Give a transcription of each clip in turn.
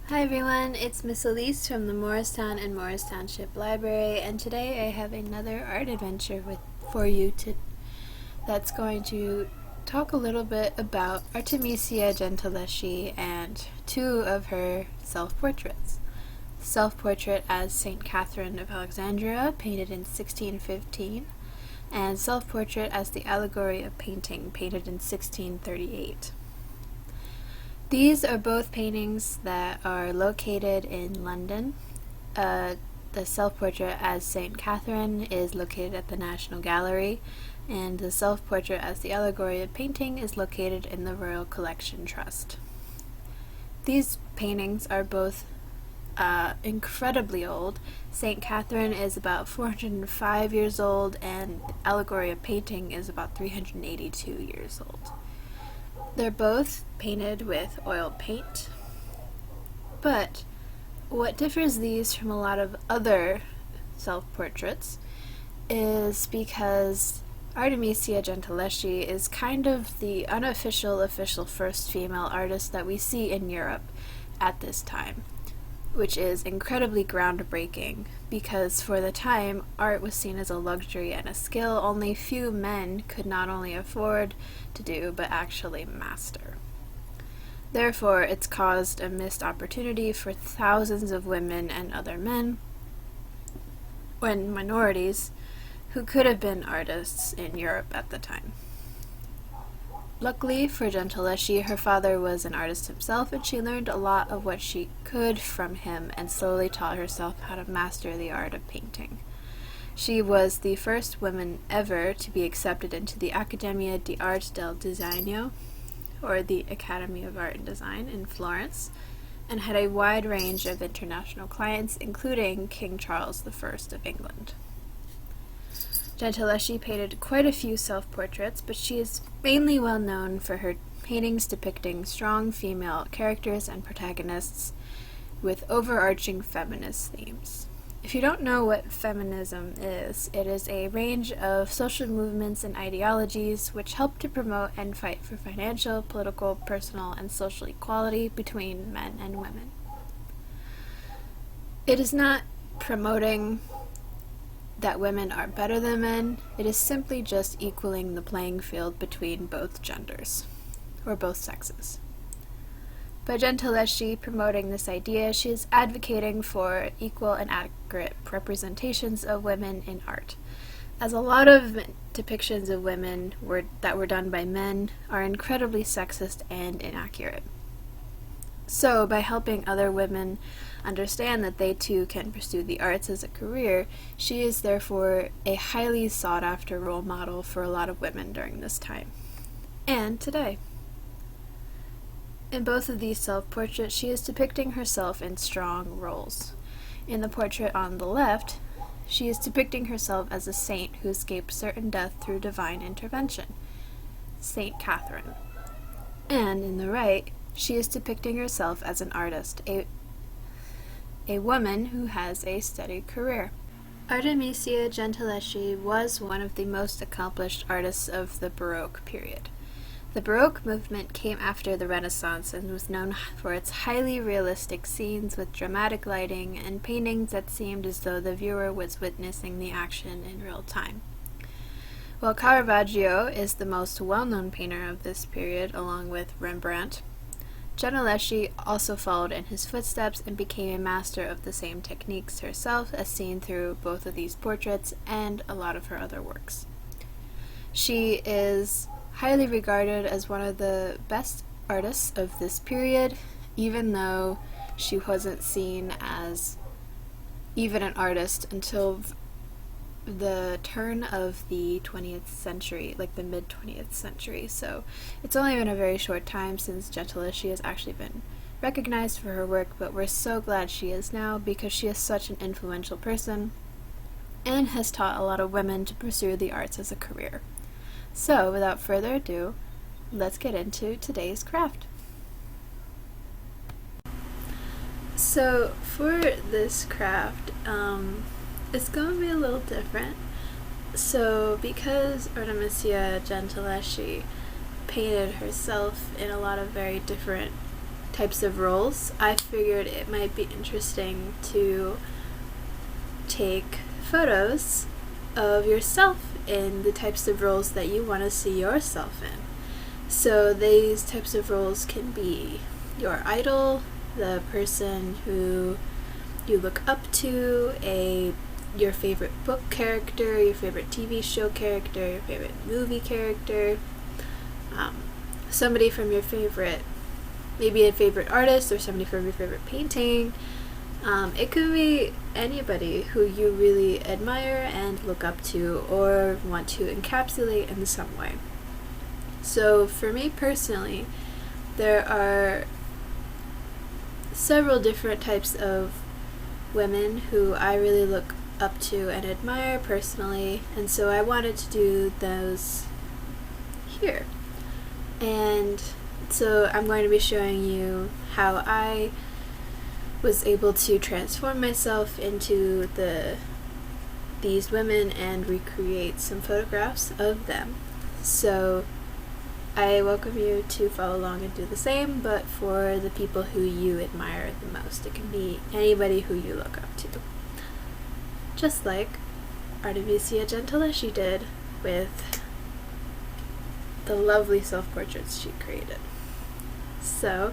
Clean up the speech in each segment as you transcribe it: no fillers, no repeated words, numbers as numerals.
Hi everyone, it's Miss Elise from the Morristown and Township Library, and today I have another art adventure for you that's going to talk a little bit about Artemisia Gentileschi and two of her self-portraits. Self-portrait as St. Catherine of Alexandria, painted in 1615, and self-portrait as the Allegory of Painting, painted in 1638. These are both paintings that are located in London. The self-portrait as St. Catherine is located at the National Gallery, and the self-portrait as the Allegory of Painting is located in the Royal Collection Trust. These paintings are both incredibly old. St. Catherine is about 405 years old, and Allegory of Painting is about 382 years old. They're both painted with oil paint, but what differs these from a lot of other self-portraits is because Artemisia Gentileschi is kind of the unofficial first female artist that we see in Europe at this time, which is incredibly groundbreaking because for the time, art was seen as a luxury and a skill only few men could not only afford to do, but actually master. Therefore, it's caused a missed opportunity for thousands of women and other men, when minorities, who could have been artists in Europe at the time. Luckily for Gentileschi, her father was an artist himself, and she learned a lot of what she could from him and slowly taught herself how to master the art of painting. She was the first woman ever to be accepted into the Accademia di Arte del Disegno, or the Academy of Art and Design, in Florence, and had a wide range of international clients, including King Charles I of England. Gentileschi painted quite a few self-portraits, but she is mainly well known for her paintings depicting strong female characters and protagonists with overarching feminist themes. If you don't know what feminism is, it is a range of social movements and ideologies which help to promote and fight for financial, political, personal, and social equality between men and women. It is not promoting that women are better than men, it is simply just equaling the playing field between both genders, or both sexes. By Gentileschi promoting this idea, she is advocating for equal and accurate representations of women in art, as a lot of depictions of women that were done by men are incredibly sexist and inaccurate. So, by helping other women understand that they too can pursue the arts as a career, she is therefore a highly sought-after role model for a lot of women during this time, and today. In both of these self-portraits, she is depicting herself in strong roles. In the portrait on the left, she is depicting herself as a saint who escaped certain death through divine intervention, Saint Catherine. And in the right, she is depicting herself as an artist, a woman who has a steady career. Artemisia Gentileschi was one of the most accomplished artists of the Baroque period. The Baroque movement came after the Renaissance and was known for its highly realistic scenes with dramatic lighting and paintings that seemed as though the viewer was witnessing the action in real time. While Caravaggio is the most well-known painter of this period, along with Rembrandt, Gentileschi also followed in his footsteps and became a master of the same techniques herself, as seen through both of these portraits and a lot of her other works. She is highly regarded as one of the best artists of this period, even though she wasn't seen as even an artist until the turn of the 20th century, like the mid-20th century. So it's only been a very short time since Gentileschi has actually been recognized for her work, but we're so glad she is now because she is such an influential person and has taught a lot of women to pursue the arts as a career. So, without further ado, let's get into today's craft. So, for this craft, it's going to be a little different. So, because Artemisia Gentileschi painted herself in a lot of very different types of roles, I figured it might be interesting to take photos of yourself in the types of roles that you want to see yourself in. So these types of roles can be your idol, the person who you look up to, your favorite book character, your favorite TV show character, your favorite movie character, somebody from your favorite, maybe a favorite artist or somebody from your favorite painting. It could be anybody who you really admire and look up to or want to encapsulate in some way. So for me personally, there are several different types of women who I really look up to and admire personally, and so I wanted to do those here. And so I'm going to be showing you how I was able to transform myself into these women and recreate some photographs of them. So I welcome you to follow along and do the same, but for the people who you admire the most. It can be anybody who you look up to. Just like Artemisia Gentileschi did with the lovely self-portraits she created. So,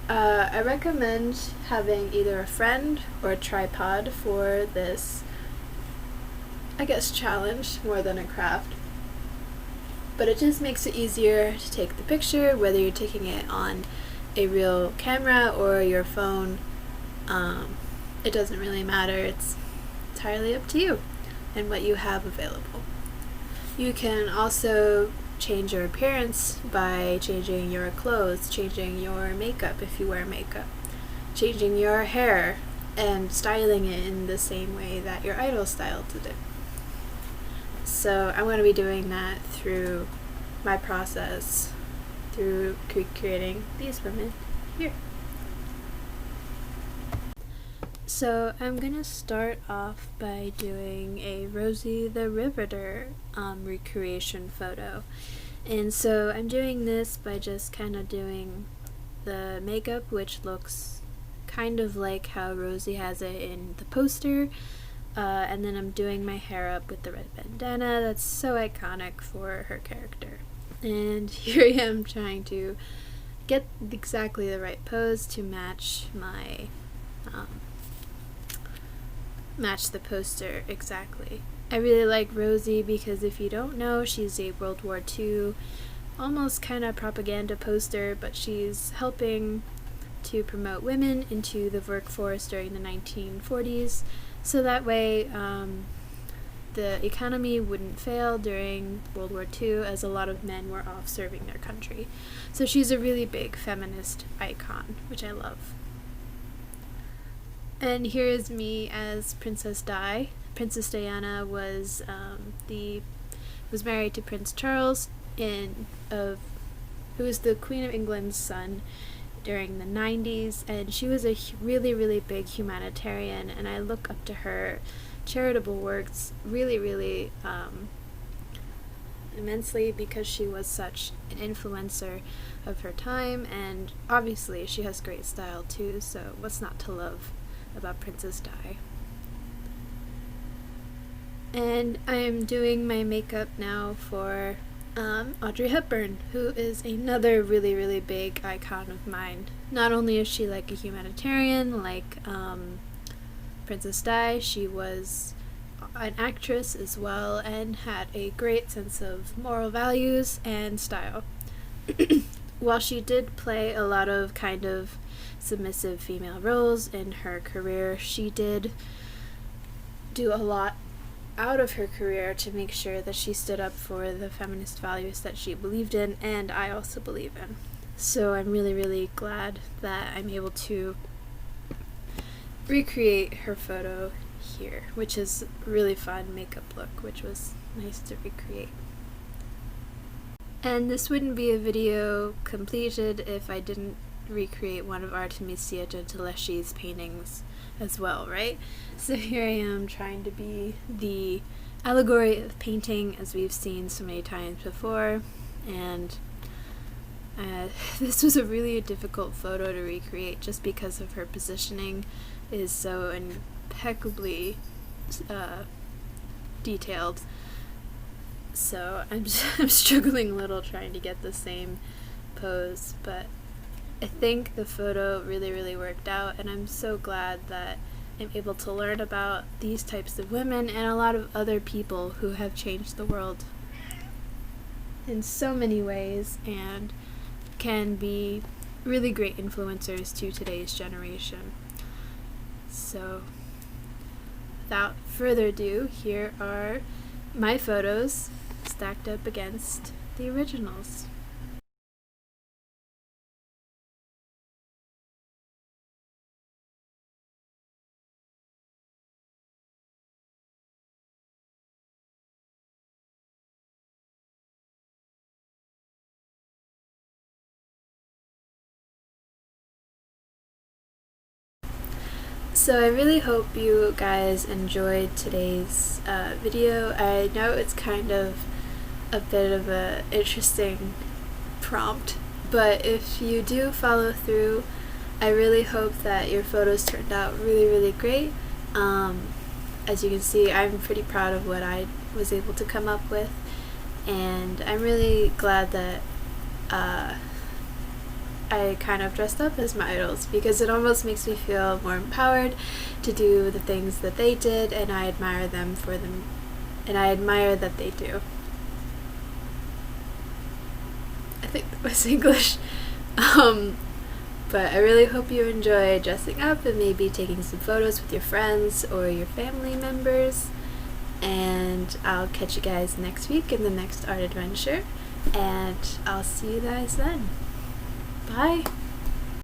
I recommend having either a friend or a tripod for this, I guess, challenge more than a craft. But it just makes it easier to take the picture, whether you're taking it on a real camera or your phone. It doesn't really matter. It's entirely up to you and what you have available. You can also change your appearance by changing your clothes, changing your makeup if you wear makeup, changing your hair and styling it in the same way that your idol styled it. So I'm going to be doing that through my process, through creating these women here. So I'm going to start off by doing a Rosie the Riveter recreation photo. And so I'm doing this by just kind of doing the makeup, which looks kind of like how Rosie has it in the poster. And then I'm doing my hair up with the red bandana that's so iconic for her character. And here I am trying to get exactly the right pose to match my match the poster exactly. I really like Rosie because if you don't know, she's a World War II almost kind of propaganda poster, but she's helping to promote women into the workforce during the 1940s, so that way the economy wouldn't fail during World War II, as a lot of men were off serving their country. So she's a really big feminist icon, which I love. And here is me as Princess Di. Princess Diana was married to Prince Charles, who was the Queen of England's son during the 90s, and she was a really, really big humanitarian, and I look up to her charitable works really, really immensely because she was such an influencer of her time, and obviously she has great style too, so what's not to love about Princess Di? And I'm doing my makeup now for Audrey Hepburn, who is another really, really big icon of mine. Not only is she like a humanitarian like Princess Di, she was an actress as well and had a great sense of moral values and style. While she did play a lot of kind of submissive female roles in her career, she did do a lot out of her career to make sure that she stood up for the feminist values that she believed in, and I also believe in. So I'm really, really glad that I'm able to recreate her photo here, which is a really fun makeup look, which was nice to recreate. And this wouldn't be a video completed if I didn't recreate one of Artemisia Gentileschi's paintings as well, right? So here I am trying to be the allegory of painting as we've seen so many times before, and This was a really difficult photo to recreate just because of her positioning is so impeccably detailed. So I'm struggling a little trying to get the same pose, but I think the photo really worked out, and I'm so glad that I'm able to learn about these types of women and a lot of other people who have changed the world in so many ways and can be really great influencers to today's generation. So without further ado, here are my photos stacked up against the originals. So I really hope you guys enjoyed today's video. I know it's kind of a bit of an interesting prompt, but if you do follow through, I really hope that your photos turned out really great. As you can see, I'm pretty proud of what I was able to come up with, and I'm really glad that I kind of dressed up as my idols, because it almost makes me feel more empowered to do the things that they did, and I admire them for them, and I admire that they do. I think that was English. But I really hope you enjoy dressing up and maybe taking some photos with your friends or your family members. And I'll catch you guys next week in the next art adventure. And I'll see you guys then. Bye!